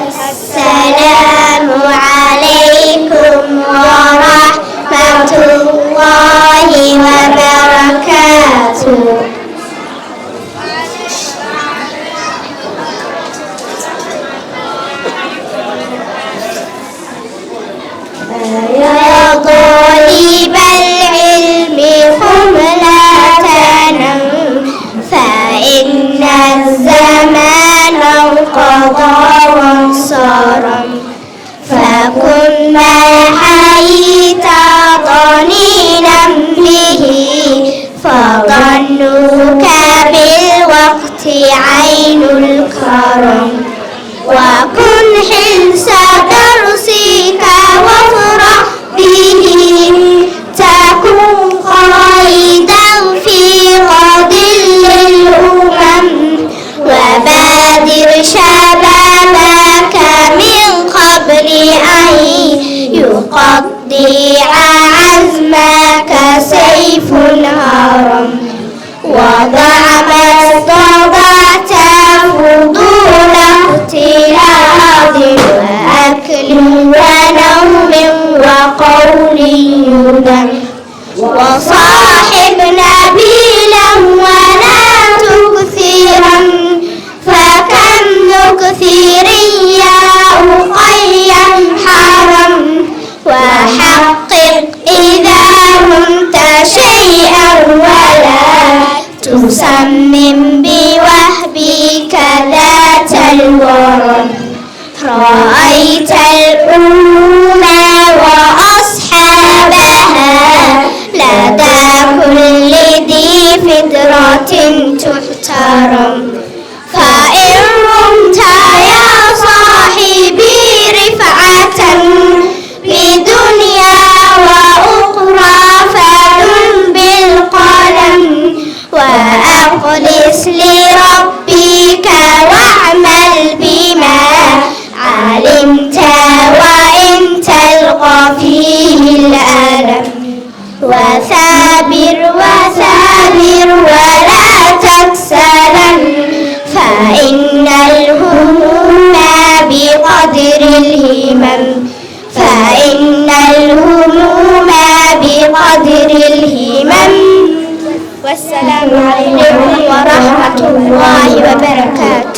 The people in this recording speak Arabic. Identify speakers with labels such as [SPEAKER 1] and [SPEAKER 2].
[SPEAKER 1] السلام عليكم ورحمة الله وبركاته. يا طالب العلم قم لا تنم فإن الزمان انقضى وانصرم فكن ما حييت ضنينا به فظنك بالوقت عين الكرم وكن حلس درسك وافرح به تكن قائدا في غد للأمم وبادر شبابك من قبل أن يقطع عزمك سيف هرم وضع ما استطعت فضول اغتياظ وأكل ونوم وقول يدم وصاحب نبيلا ولا تكثرا فكم مكثر يا أخي حرم وحقق إذا رمت شيئا ولا تسمم بوهبك ذات الورم رأيت الأمة وأصحابها لدى كل ذي فطرة تحترم فإن رمت يا صاحبي رفعة بدنيا وأخرى فدن بالقلم وأخلص لربك واعمل بما علمت وإن تلقى فيه الألم وثابر ولا تكسلا فإن الهموم بقدر الهمم والسلام عليكم ورحمة الله وبركاته.